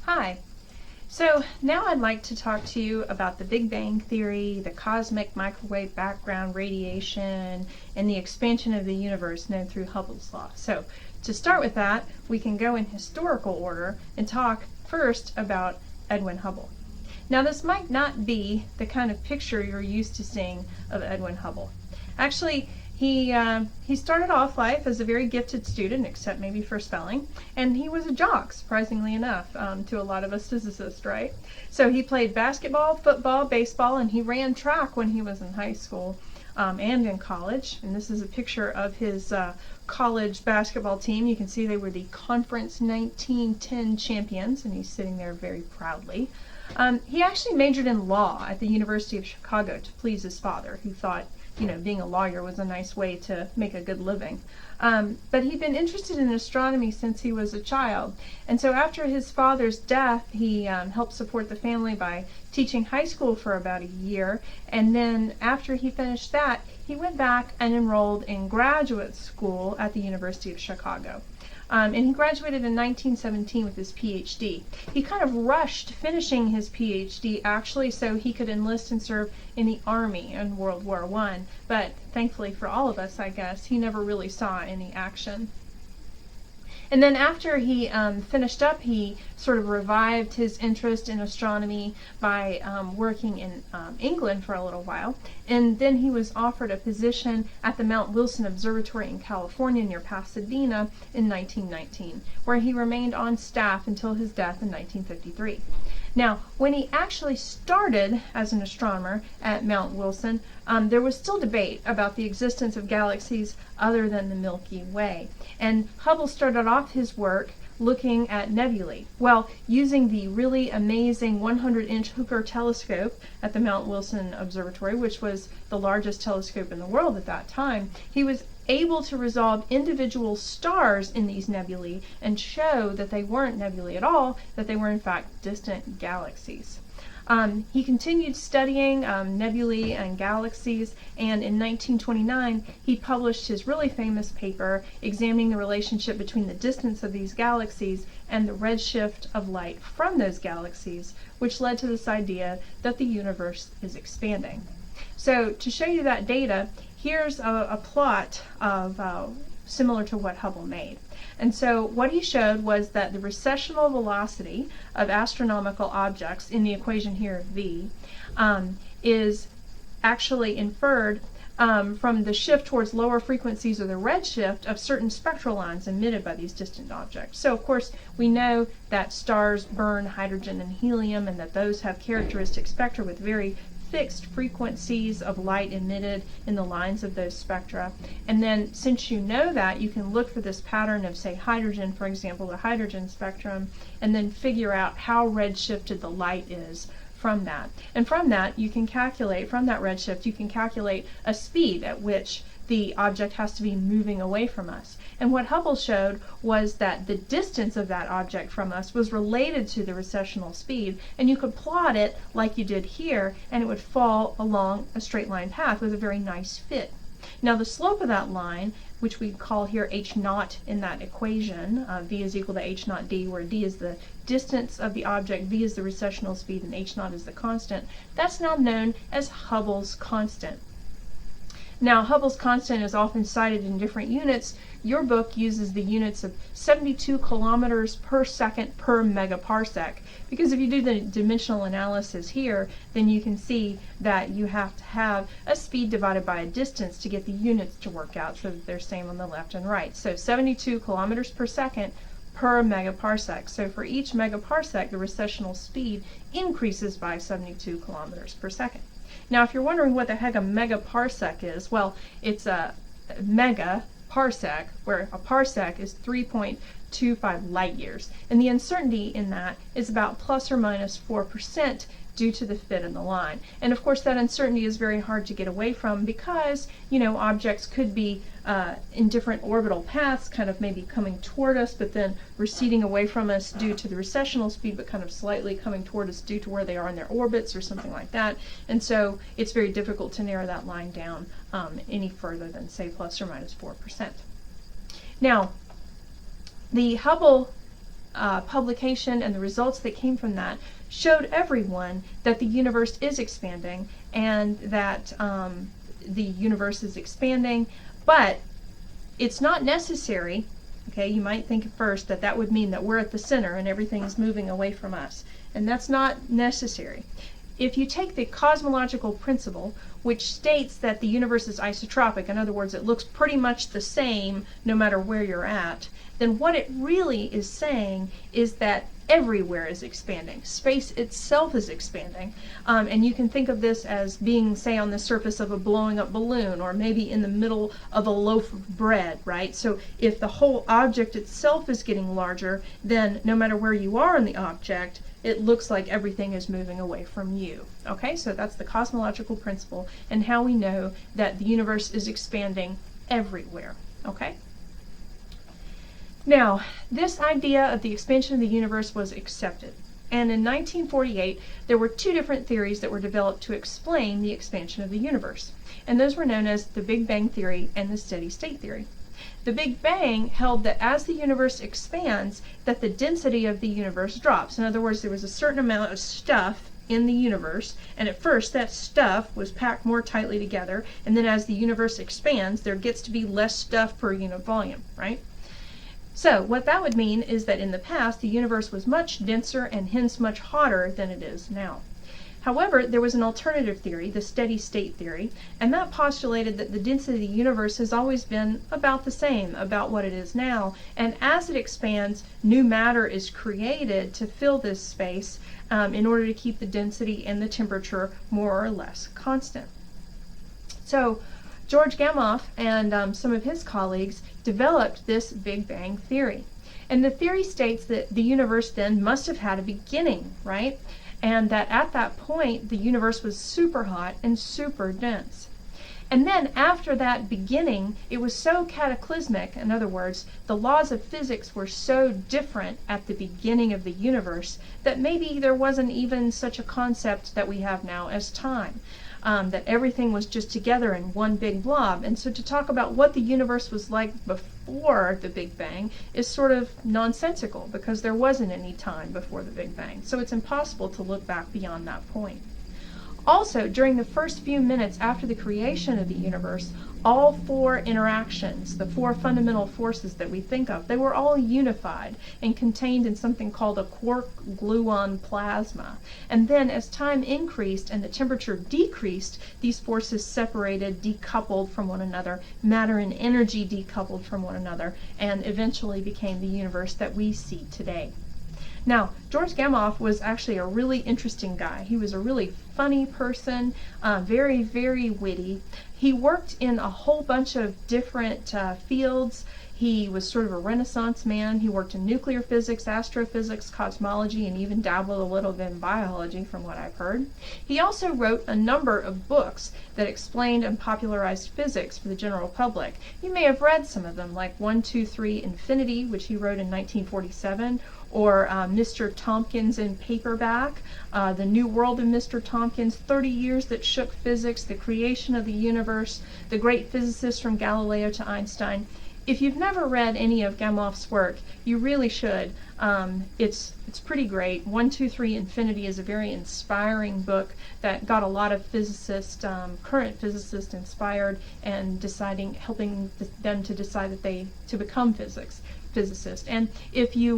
Hi. So now I'd like to talk to you about the Big Bang Theory, the cosmic microwave background radiation, and the expansion of the universe known through Hubble's law. So to start with that, we can go in historical order and talk first about Edwin Hubble. Now this might not be the kind of picture you're used to seeing of Edwin Hubble. Actually, he started off life as a very gifted student, except maybe for spelling, and he was a jock, surprisingly enough, to a lot of us physicists, right? So he played basketball, football, baseball, and he ran track when he was in high school and in college. And this is a picture of his college basketball team. You can see they were the Conference 1910 champions, and he's sitting there very proudly. He actually majored in law at the University of Chicago to please his father, who thought being a lawyer was a nice way to make a good living. But he'd been interested in astronomy since he was a child. And so after his father's death, he helped support the family by teaching high school for about a year. And then after he finished that, he went back and enrolled in graduate school at the University of Chicago. And he graduated in 1917 with his PhD. He kind of rushed finishing his PhD actually so he could enlist and serve in the Army in World War I, but thankfully for all of us, I guess, he never really saw any action. And then after he finished up, he sort of revived his interest in astronomy by working in England for a little while. And then he was offered a position at the Mount Wilson Observatory in California near Pasadena in 1919, where he remained on staff until his death in 1953. Now, when he actually started as an astronomer at Mount Wilson, there was still debate about the existence of galaxies other than the Milky Way. And Hubble started off his work looking at nebulae. Well, using the really amazing 100-inch Hooker telescope at the Mount Wilson Observatory, which was the largest telescope in the world at that time, he was able to resolve individual stars in these nebulae and show that they weren't nebulae at all, that they were in fact distant galaxies. He continued studying nebulae and galaxies, and in 1929 he published his really famous paper examining the relationship between the distance of these galaxies and the redshift of light from those galaxies, which led to this idea that the universe is expanding. So to show you that data, here's a plot of similar to what Hubble made. And so what he showed was that the recessional velocity of astronomical objects in the equation here, V, is actually inferred from the shift towards lower frequencies or the redshift of certain spectral lines emitted by these distant objects. So of course we know that stars burn hydrogen and helium and that those have characteristic spectra with very fixed frequencies of light emitted in the lines of those spectra. And then since you know that, you can look for this pattern of, say, hydrogen, for example, the hydrogen spectrum, and then figure out how redshifted the light is from that. And from that, you can calculate, from that redshift, you can calculate a speed at which the object has to be moving away from us. And what Hubble showed was that the distance of that object from us was related to the recessional speed, and you could plot it like you did here, and it would fall along a straight line path with a very nice fit. Now the slope of that line, which we call here h naught in that equation, v is equal to h naught d, where d is the distance of the object, v is the recessional speed, and h naught is the constant, that's now known as Hubble's constant. Now, Hubble's constant is often cited in different units. Your book uses the units of 72 kilometers per second per megaparsec, because if you do the dimensional analysis here, then you can see that you have to have a speed divided by a distance to get the units to work out so that they're same on the left and right. So 72 kilometers per second per megaparsec. So for each megaparsec, the recessional speed increases by 72 kilometers per second. Now, if you're wondering what the heck a megaparsec is, well, it's a megaparsec, where a parsec is 3.25 light years. And the uncertainty in that is about plus or minus 4% due to the fit in the line. And of course that uncertainty is very hard to get away from because, objects could be in different orbital paths, kind of maybe coming toward us, but then receding away from us due to the recessional speed, but kind of slightly coming toward us due to where they are in their orbits or something like that. And so it's very difficult to narrow that line down any further than, say, plus or minus 4%. Now, the Hubble publication and the results that came from that showed everyone that the universe is expanding and that the universe is expanding, but it's not necessary. Okay, you might think at first that that would mean that we're at the center and everything is moving away from us, and that's not necessary. If you take the cosmological principle, which states that the universe is isotropic, in other words, it looks pretty much the same no matter where you're at, then what it really is saying is that everywhere is expanding. Space itself is expanding. And you can think of this as being, say, on the surface of a blowing up balloon, or maybe in the middle of a loaf of bread, right? So if the whole object itself is getting larger, then no matter where you are in the object, it looks like everything is moving away from you. Okay, so that's the cosmological principle and how we know that the universe is expanding everywhere. Okay? Now, this idea of the expansion of the universe was accepted. And in 1948, there were two different theories that were developed to explain the expansion of the universe. And those were known as the Big Bang theory and the steady state theory. The Big Bang held that as the universe expands, that the density of the universe drops. In other words, there was a certain amount of stuff in the universe, and at first that stuff was packed more tightly together, and then as the universe expands, there gets to be less stuff per unit volume, right? So what that would mean is that in the past, the universe was much denser and hence much hotter than it is now. However, there was an alternative theory, the steady state theory, and that postulated that the density of the universe has always been about the same, about what it is now, and as it expands, new matter is created to fill this space in order to keep the density and the temperature more or less constant. So George Gamow and some of his colleagues developed this Big Bang theory. And the theory states that the universe then must have had a beginning, right? And that at that point, the universe was super hot and super dense. And then after that beginning, it was so cataclysmic, in other words, the laws of physics were so different at the beginning of the universe that maybe there wasn't even such a concept that we have now as time. That everything was just together in one big blob. And so to talk about what the universe was like before the Big Bang is sort of nonsensical because there wasn't any time before the Big Bang. So it's impossible to look back beyond that point. Also, during the first few minutes after the creation of the universe, all four interactions, the four fundamental forces that we think of, they were all unified and contained in something called a quark-gluon plasma. And then as time increased and the temperature decreased, these forces separated, decoupled from one another, matter and energy decoupled from one another, and eventually became the universe that we see today. Now, George Gamow was actually a really interesting guy. He was a really funny person, very, very witty. He worked in a whole bunch of different fields. He was sort of a Renaissance man. He worked in nuclear physics, astrophysics, cosmology, and even dabbled a little bit in biology from what I've heard. He also wrote a number of books that explained and popularized physics for the general public. You may have read some of them, like 1, 2, 3, Infinity, which he wrote in 1947, or Mr. Tompkins in paperback, The New World of Mr. Tompkins, 30 Years That Shook Physics, The Creation of the Universe, The Great Physicists from Galileo to Einstein. If you've never read any of Gamow's work, you really should. It's pretty great. 1, 2, 3, Infinity is a very inspiring book that got a lot of physicists, current physicists, inspired and helping them to decide that to become physicists. And if you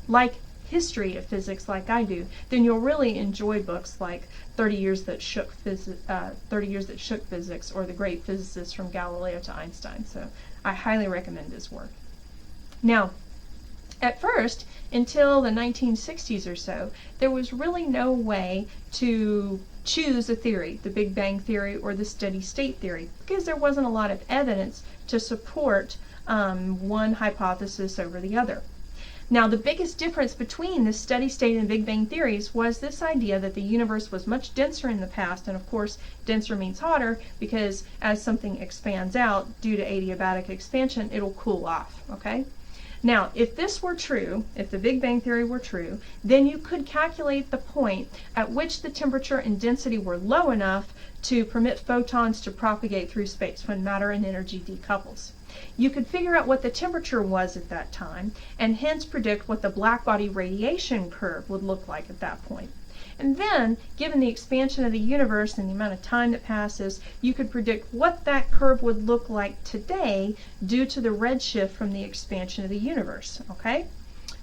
like history of physics like I do, then you'll really enjoy books like 30 Years That Shook Physics or The Great Physicists from Galileo to Einstein. So I highly recommend his work. Now, at first, until the 1960s or so, there was really no way to choose a theory, the Big Bang theory or the steady state theory, because there wasn't a lot of evidence to support one hypothesis over the other. Now, the biggest difference between the steady state and Big Bang theories was this idea that the universe was much denser in the past, and of course, denser means hotter, because as something expands out due to adiabatic expansion, it'll cool off, okay? Now, if this were true, if the Big Bang theory were true, then you could calculate the point at which the temperature and density were low enough to permit photons to propagate through space when matter and energy decouples. You could figure out what the temperature was at that time, and hence predict what the blackbody radiation curve would look like at that point. And then, given the expansion of the universe and the amount of time that passes, you could predict what that curve would look like today due to the redshift from the expansion of the universe, okay?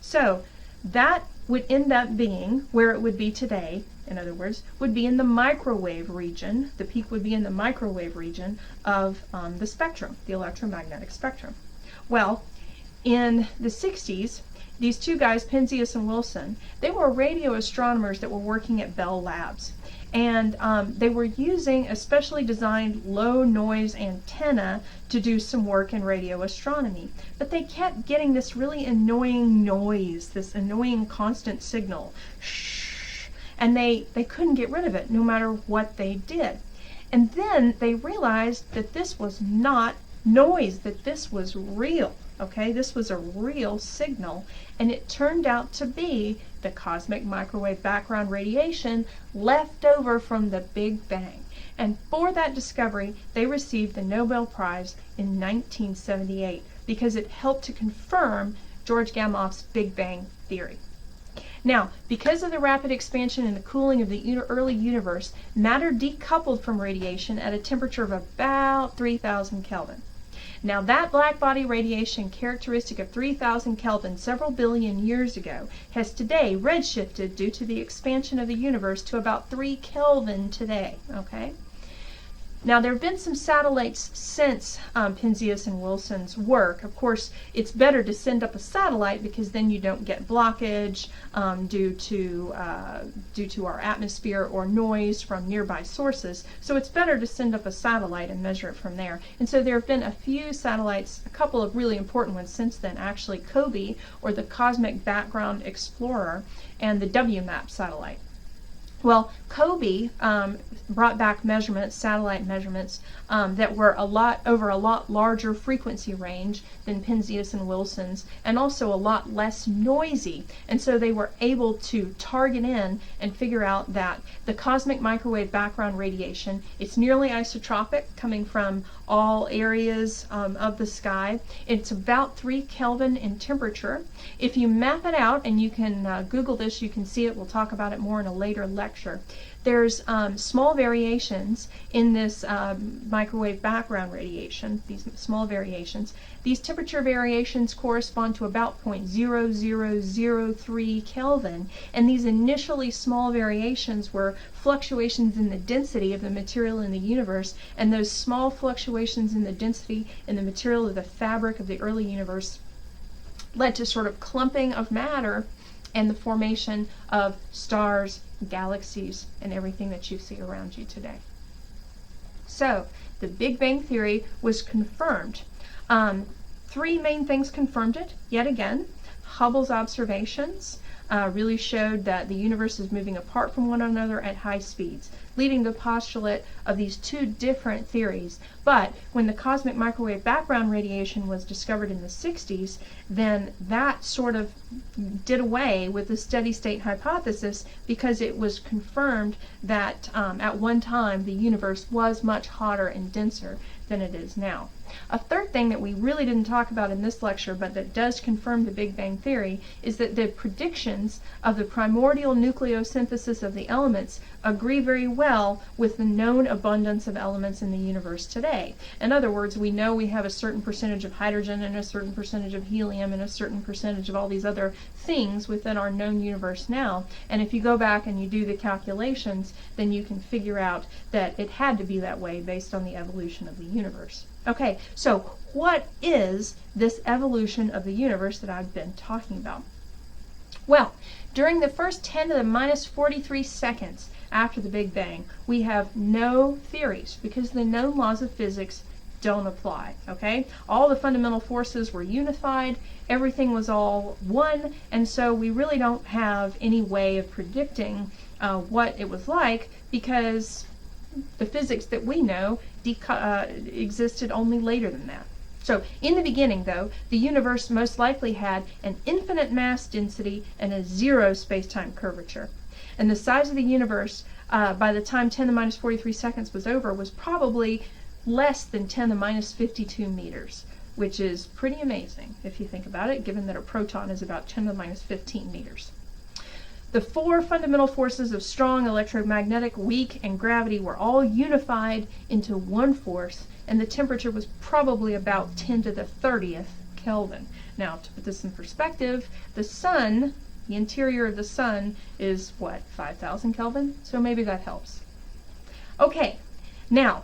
So that would end up being where it would be today, in other words, would be in the microwave region. The peak would be in the microwave region of the spectrum, the electromagnetic spectrum. Well, in the 60s, these two guys, Penzias and Wilson, they were radio astronomers that were working at Bell Labs. And they were using a specially designed low noise antenna to do some work in radio astronomy. But they kept getting this really annoying noise, this annoying constant signal. Shh. And they couldn't get rid of it no matter what they did. And then they realized that this was not noise, that this was real. Okay, this was a real signal, and it turned out to be the cosmic microwave background radiation left over from the Big Bang. And for that discovery, they received the Nobel Prize in 1978 because it helped to confirm George Gamow's Big Bang theory. Now, because of the rapid expansion and the cooling of the early universe, matter decoupled from radiation at a temperature of about 3,000 Kelvin. Now that black body radiation characteristic of 3,000 Kelvin several billion years ago has today redshifted due to the expansion of the universe to about 3 Kelvin today, okay? Now there have been some satellites since Penzias and Wilson's work. Of course, it's better to send up a satellite because then you don't get blockage due to our atmosphere or noise from nearby sources. So it's better to send up a satellite and measure it from there. And so there have been a few satellites, a couple of really important ones since then, actually COBE, or the Cosmic Background Explorer, and the WMAP satellite. Well, COBE brought back measurements, satellite measurements, that were over a lot larger frequency range than Penzias and Wilson's, and also a lot less noisy. And so they were able to target in and figure out that the cosmic microwave background radiation, it's nearly isotropic, coming from all areas of the sky. It's about 3 Kelvin in temperature. If you map it out, and you can Google this, you can see it. We'll talk about it more in a later lecture. There's small variations in this microwave background radiation, these small variations. These temperature variations correspond to about 0.0003 Kelvin, and these initially small variations were fluctuations in the density of the material in the universe, and those small fluctuations in the density in the material of the fabric of the early universe led to sort of clumping of matter and the formation of stars, galaxies, and everything that you see around you today. So, the Big Bang Theory was confirmed. 3 main things confirmed it, yet again. Hubble's observations really showed that the universe is moving apart from one another at high speeds, leading to the postulate of these 2 different theories. But when the cosmic microwave background radiation was discovered in the 60s, then that sort of did away with the steady state hypothesis, because it was confirmed that at one time the universe was much hotter and denser than it is now. A third thing that we really didn't talk about in this lecture, but that does confirm the Big Bang Theory, is that the predictions of the primordial nucleosynthesis of the elements agree very well with the known abundance of elements in the universe today. In other words, we know we have a certain percentage of hydrogen and a certain percentage of helium and a certain percentage of all these other things within our known universe now. And if you go back and you do the calculations, then you can figure out that it had to be that way based on the evolution of the universe. Okay, so what is this evolution of the universe that I've been talking about? Well, during the first 10 to the minus 43 seconds after the Big Bang, we have no theories because the known laws of physics don't apply, okay? All the fundamental forces were unified, everything was all one, and so we really don't have any way of predicting what it was like, because the physics that we know existed only later than that. So in the beginning, though, the universe most likely had an infinite mass density and a 0 space-time curvature. And the size of the universe by the time 10 to the minus 43 seconds was over was probably less than 10 to the minus 52 meters. which is pretty amazing if you think about it, given that a proton is about 10 to the minus 15 meters. The four fundamental forces of strong, electromagnetic, weak, and gravity were all unified into one force, and the temperature was probably about 10 to the 30th Kelvin. Now, to put this in perspective, the sun, the interior of the sun, is what, 5,000 Kelvin? So maybe that helps. Okay, now,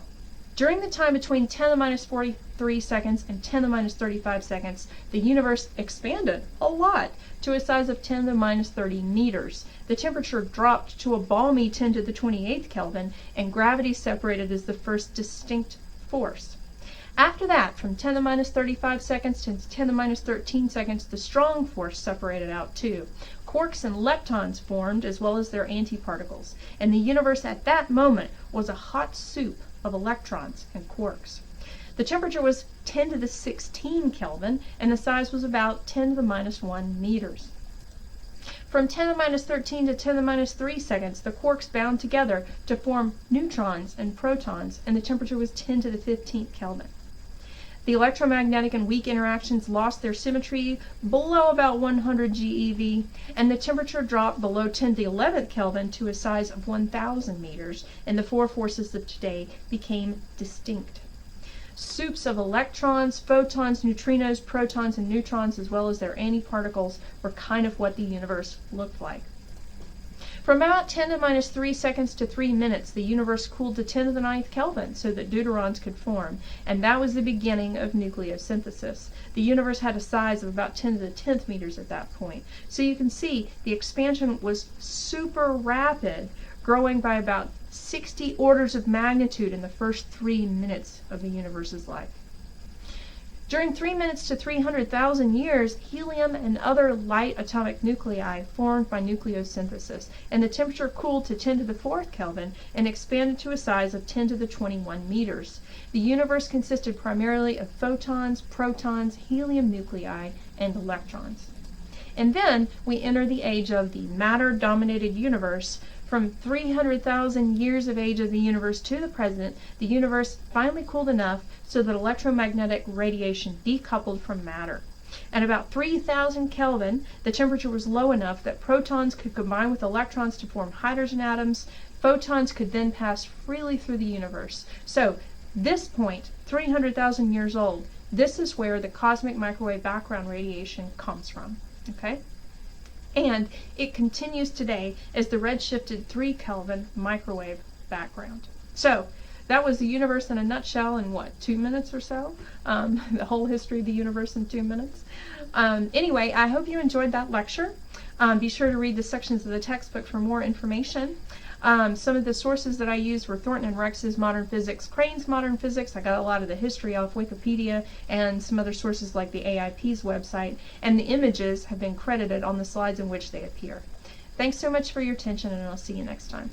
during the time between 10 to the minus 43 seconds and 10 to the minus 35 seconds, the universe expanded a lot to a size of 10 to the minus 30 meters. The temperature dropped to a balmy 10 to the 28th Kelvin, and gravity separated as the first distinct force. After that, from 10 to the minus 35 seconds to 10 to the minus 13 seconds, the strong force separated out too. Quarks and leptons formed, as well as their antiparticles, and the universe at that moment was a hot soup of electrons and quarks. The temperature was 10 to the 16 Kelvin, and the size was about 10 to the minus 1 meters. From 10 to the minus 13 to 10 to the minus 3 seconds, the quarks bound together to form neutrons and protons, and the temperature was 10 to the 15th Kelvin. The electromagnetic and weak interactions lost their symmetry below about 100 GeV, and the temperature dropped below 10 to the 11th Kelvin to a size of 1,000 meters, and the four forces of today became distinct. Soups of electrons, photons, neutrinos, protons, and neutrons, as well as their antiparticles, were kind of what the universe looked like. From about 10 to the minus 3 seconds to 3 minutes, the universe cooled to 10 to the 9th Kelvin so that deuterons could form, and that was the beginning of nucleosynthesis. The universe had a size of about 10 to the 10th meters at that point. So you can see the expansion was super rapid, growing by about 60 orders of magnitude in the first 3 minutes of the universe's life. During 3 minutes to 300,000 years, helium and other light atomic nuclei formed by nucleosynthesis, and the temperature cooled to 10 to the 4th Kelvin and expanded to a size of 10 to the 21 meters. The universe consisted primarily of photons, protons, helium nuclei, and electrons. And then we enter the age of the matter-dominated universe. From 300,000 years of age of the universe to the present, the universe finally cooled enough so that electromagnetic radiation decoupled from matter. At about 3,000 Kelvin, the temperature was low enough that protons could combine with electrons to form hydrogen atoms. Photons could then pass freely through the universe. So, this point, 300,000 years old, this is where the cosmic microwave background radiation comes from. Okay? And it continues today as the redshifted 3 Kelvin microwave background. So that was the universe in a nutshell in what, 2 minutes or so? The whole history of the universe in 2 minutes. Anyway, I hope you enjoyed that lecture. Be sure to read the sections of the textbook for more information. Some of the sources that I used were Thornton and Rex's Modern Physics, Crane's Modern Physics. I got a lot of the history off Wikipedia and some other sources like the AIP's website, and the images have been credited on the slides in which they appear. Thanks so much for your attention, and I'll see you next time.